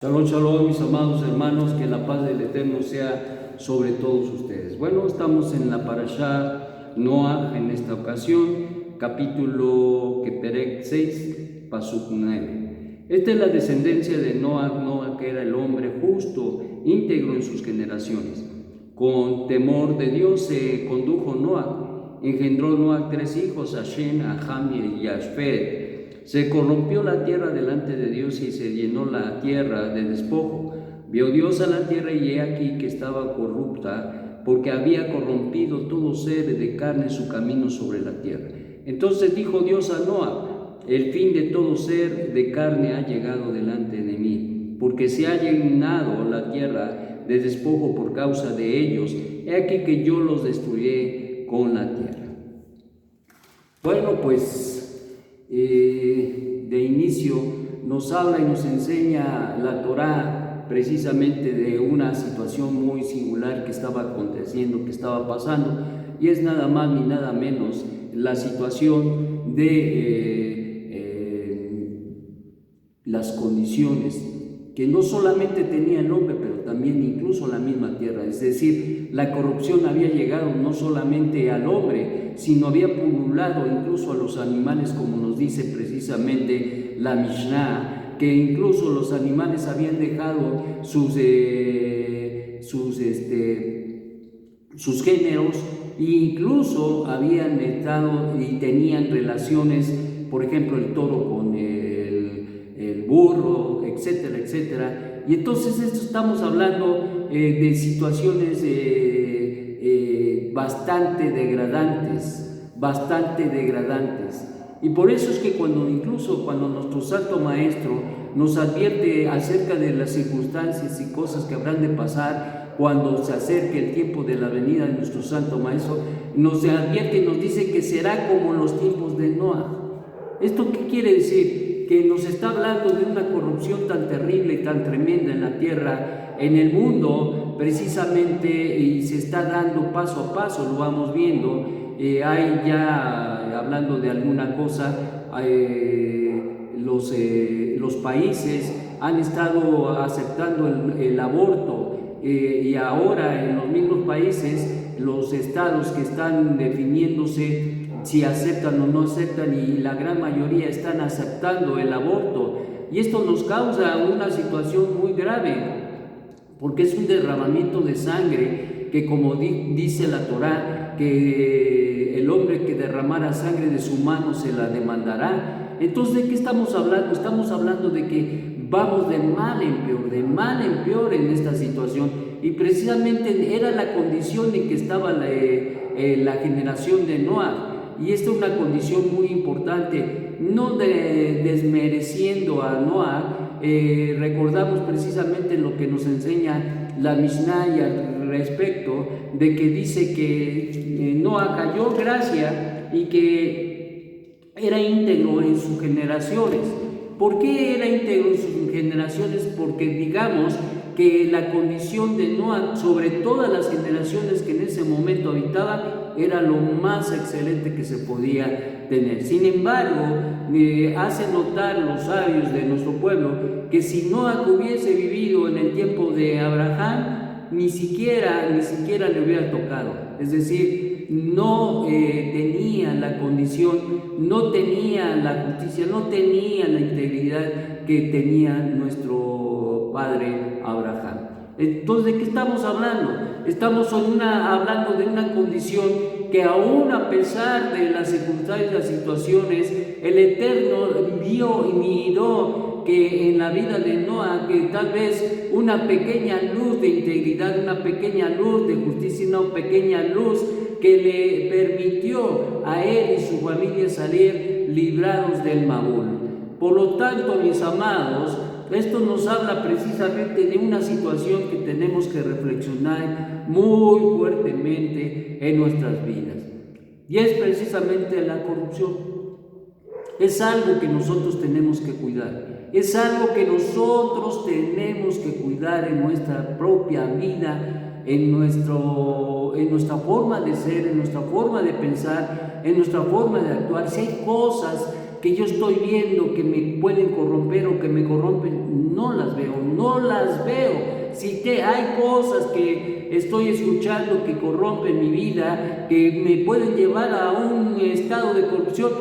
Shalom, shalom, mis amados hermanos, que la paz del Eterno sea sobre todos ustedes. Bueno, estamos en la parashá Noah en esta ocasión, capítulo Perek 6, pasuk 9. Esta es la descendencia de Noah que era el hombre justo, íntegro en sus generaciones. Con temor de Dios se condujo Noah. Engendró Noah 3 hijos, a Shem, a Ham y a Yafet. Se corrompió la tierra delante de Dios y se llenó la tierra de despojo. Vio Dios a la tierra y he aquí que estaba corrupta, porque había corrompido todo ser de carne su camino sobre la tierra. Entonces dijo Dios a Noah: el fin de todo ser de carne ha llegado delante de mí, porque se ha llenado la tierra de despojo por causa de ellos. He aquí que yo los destruiré con la tierra. Bueno, pues de inicio nos habla y nos enseña la Torá precisamente de una situación muy singular que estaba aconteciendo, que estaba pasando, y es nada más ni nada menos la situación de las condiciones que no solamente tenía el hombre, pero también incluso la misma tierra. Es decir, la corrupción había llegado no solamente al hombre, sino había pululado incluso a los animales, como nos dice precisamente la Mishnah, que incluso los animales habían dejado sus géneros, e incluso habían estado y tenían relaciones, por ejemplo, el toro con el burro, etcétera, etcétera. Y entonces esto estamos hablando de situaciones bastante degradantes. Y por eso es que incluso cuando nuestro Santo Maestro nos advierte acerca de las circunstancias y cosas que habrán de pasar cuando se acerque el tiempo de la venida de nuestro Santo Maestro, nos advierte y nos dice que será como en los tiempos de Noah. ¿Esto qué quiere decir? Que nos está hablando de una corrupción tan terrible y tan tremenda en la tierra, en el mundo, precisamente, y se está dando paso a paso, lo vamos viendo. Hay ya, hablando de alguna cosa, los países han estado aceptando el aborto, y ahora en los mismos países, los estados que están definiéndose si aceptan o no aceptan, y la gran mayoría están aceptando el aborto, y esto nos causa una situación muy grave, porque es un derramamiento de sangre que, como dice la Torá, que el hombre que derramara sangre de su mano se la demandará. Entonces, ¿de qué estamos hablando? Estamos hablando de que vamos de mal en peor en esta situación, y precisamente era la condición en que estaba la generación de Noah. Y esta es una condición muy importante, no desmereciendo a Noah. Recordamos precisamente lo que nos enseña la Mishnah y al respecto, de que dice que Noah cayó gracia y que era íntegro en sus generaciones. ¿Por qué era íntegro en sus generaciones? Porque digamos que la condición de Noah sobre todas las generaciones que en ese momento habitaban era lo más excelente que se podía tener. Sin embargo, hace notar los sabios de nuestro pueblo que si Noah hubiese vivido en el tiempo de Abraham, ni siquiera le hubiera tocado. Es decir, no tenía la condición, no tenía la justicia, no tenía la integridad que tenía nuestro padre Abraham. Entonces, ¿de qué estamos hablando? Estamos hablando de una condición que, aún a pesar de las circunstancias, las situaciones, el Eterno vio y miró que en la vida de Noah, que tal vez una pequeña luz de integridad, una pequeña luz de justicia, una pequeña luz que le permitió a él y su familia salir librados del Mabul. Por lo tanto, mis amados, esto nos habla precisamente de una situación que tenemos que reflexionar muy fuertemente en nuestras vidas, y es precisamente la corrupción. Es algo que nosotros tenemos que cuidar, es algo que nosotros tenemos que cuidar en nuestra propia vida, en nuestra forma de ser, en nuestra forma de pensar, en nuestra forma de actuar. Si hay cosas que yo estoy viendo que me pueden corromper o que me corrompen, no las veo, no las veo. Si hay cosas que estoy escuchando que corrompen mi vida, que me pueden llevar a un estado de corrupción,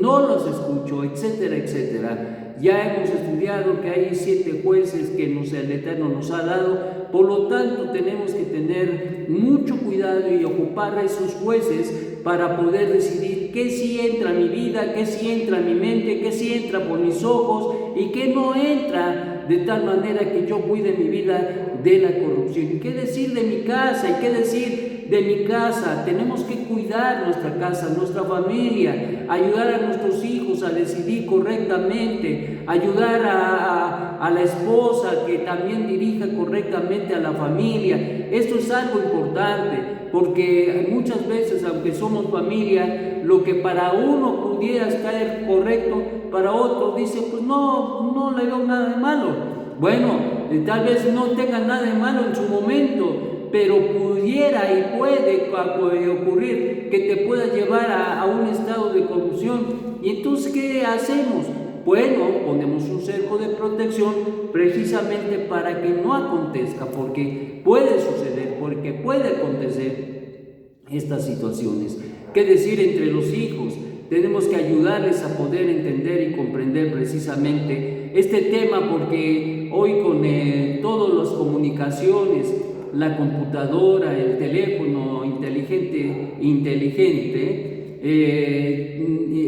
no los escucho, etcétera, etcétera. Ya hemos estudiado que hay 7 jueces que el Eterno nos ha dado, por lo tanto tenemos que tener mucho cuidado y ocupar a esos jueces para poder decidir qué sí entra a mi vida, qué sí entra a mi mente, qué sí entra por mis ojos y qué no entra, de tal manera que yo cuide mi vida de la corrupción. ¿Y qué decir de mi casa? ¿Y qué decir de mi casa? Tenemos que cuidar nuestra casa, nuestra familia, ayudar a nuestros hijos a decidir correctamente, ayudar a la esposa que también dirija correctamente a la familia. Esto es algo importante, porque muchas veces, aunque somos familia, lo que para uno pudiera estar correcto, para otro dice, pues no le veo nada de malo. Bueno, tal vez no tenga nada de malo en su momento, pero pudiera y puede ocurrir que te pueda llevar a un estado de corrupción. ¿Y entonces qué hacemos? Bueno, ponemos un cerco de protección precisamente para que no acontezca, porque puede suceder, porque puede acontecer estas situaciones. ¿Qué decir entre los hijos? Tenemos que ayudarles a poder entender y comprender precisamente este tema, porque hoy con todas las comunicaciones, la computadora, el teléfono inteligente,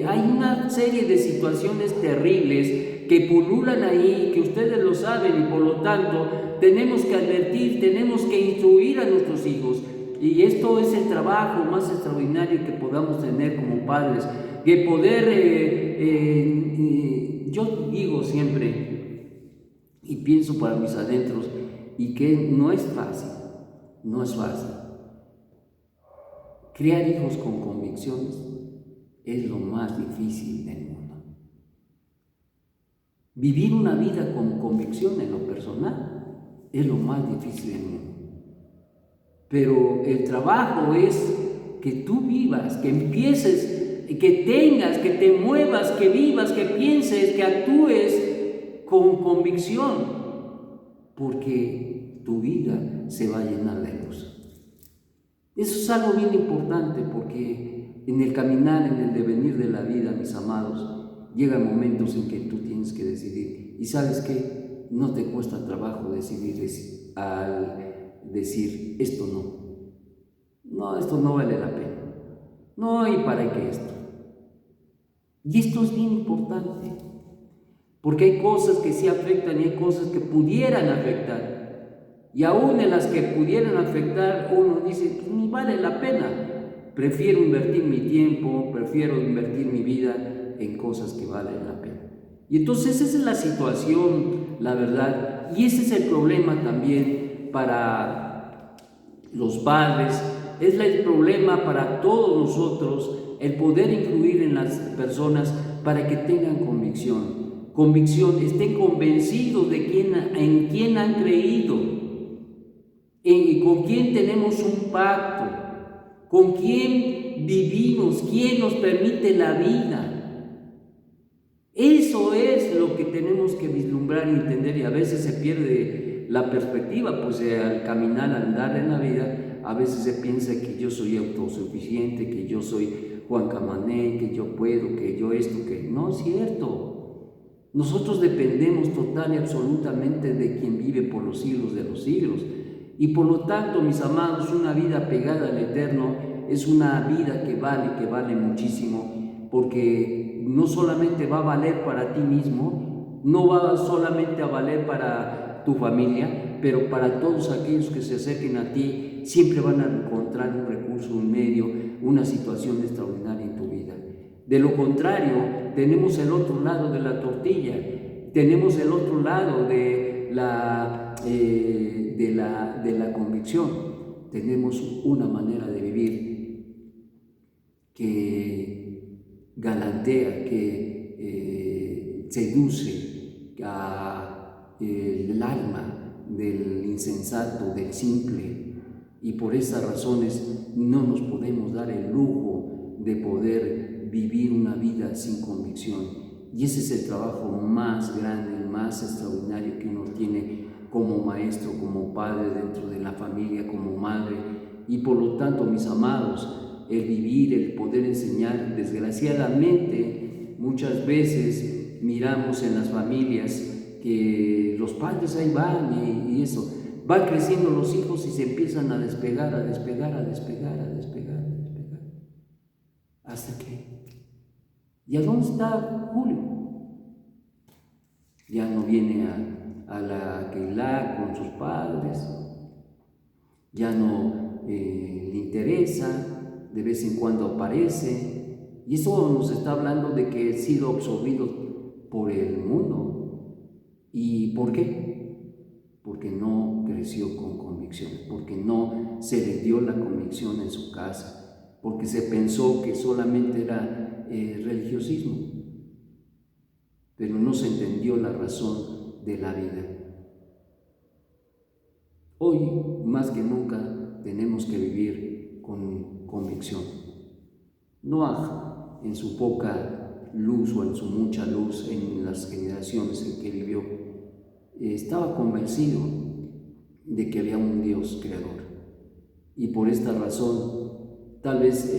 hay una serie de situaciones terribles que pululan ahí, que ustedes lo saben, y por lo tanto tenemos que advertir, tenemos que instruir a nuestros hijos. Y esto es el trabajo más extraordinario que podamos tener como padres, de poder, yo digo siempre, y pienso para mis adentros, y que no es fácil, no es fácil. Criar hijos con convicciones es lo más difícil del mundo. Vivir una vida con convicción en lo personal es lo más difícil del mundo. Pero el trabajo es que tú vivas, que empieces, que tengas, que te muevas, que vivas, que pienses, que actúes con convicción, porque tu vida se va a llenar de luz. Eso es algo bien importante, porque en el caminar, en el devenir de la vida, mis amados, llegan momentos en que tú tienes que decidir. ¿Y sabes qué? No te cuesta trabajo decidir al decir, esto no, esto no vale la pena. No, ¿y para qué esto? Y esto es bien importante, porque hay cosas que sí afectan y hay cosas que pudieran afectar. Y aún en las que pudieran afectar, uno dice, pues ni vale la pena. Prefiero invertir mi tiempo, prefiero invertir mi vida en cosas que valen la pena. Y entonces esa es la situación, la verdad, y ese es el problema también para los padres, es el problema para todos nosotros, el poder influir en las personas para que tengan convicción, estén convencidos de en quién han creído, con quién tenemos un pacto, con quién vivimos, quién nos permite la vida. Eso es lo que tenemos que vislumbrar y entender, y a veces se pierde la perspectiva, pues al caminar, al andar en la vida, a veces se piensa que yo soy autosuficiente, que yo soy Juan Camané, que yo puedo, que yo esto, que no es cierto. Nosotros dependemos total y absolutamente de quien vive por los siglos de los siglos. Y por lo tanto, mis amados, una vida pegada al Eterno es una vida que vale muchísimo, porque no solamente va a valer para ti mismo, no va solamente a valer para tu familia, pero para todos aquellos que se acerquen a ti, siempre van a encontrar un recurso, un medio, una situación extraordinaria en tu vida. De lo contrario, tenemos el otro lado de la tortilla, tenemos el otro lado de la convicción, tenemos una manera de vivir que galantea, que seduce el alma del insensato, del simple, y por esas razones no nos podemos dar el lujo de poder vivir una vida sin convicción. Y ese es el trabajo más grande, el más extraordinario que uno tiene como maestro, como padre dentro de la familia, como madre. Y por lo tanto, mis amados, el vivir, el poder enseñar, desgraciadamente, muchas veces miramos en las familias que los padres ahí van y eso. Van creciendo los hijos y se empiezan a despegar, a despegar, a despegar, a despegar, a despegar. ¿Hasta qué? ¿Y a dónde está Julio? Ya no viene a la Keilah con sus padres, ya no le interesa, de vez en cuando aparece. Y eso nos está hablando de que ha sido absorbido por el mundo. ¿Y por qué? Porque no creció con convicción, porque no se le dio la convicción en su casa, porque se pensó que solamente era religiosismo, pero no se entendió la razón de la vida. Hoy, más que nunca, tenemos que vivir con convicción. Noah, en su poca luz o en su mucha luz en las generaciones en que vivió, estaba convencido de que había un Dios creador. Y por esta razón, tal vez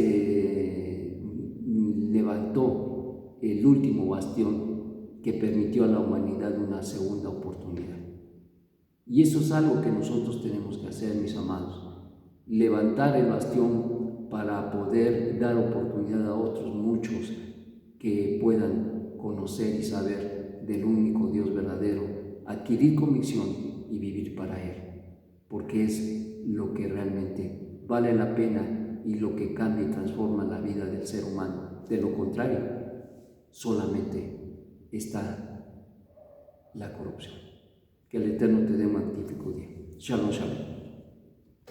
levantó el último bastión que permitió a la humanidad una segunda oportunidad. Y eso es algo que nosotros tenemos que hacer, mis amados. Levantar el bastión para poder dar oportunidad a otros muchos que puedan conocer y saber del único Dios verdadero, adquirir convicción y vivir para Él, porque es lo que realmente vale la pena y lo que cambia y transforma la vida del ser humano. De lo contrario, solamente está la corrupción. Que el Eterno te dé un magnífico día. Shalom, shalom.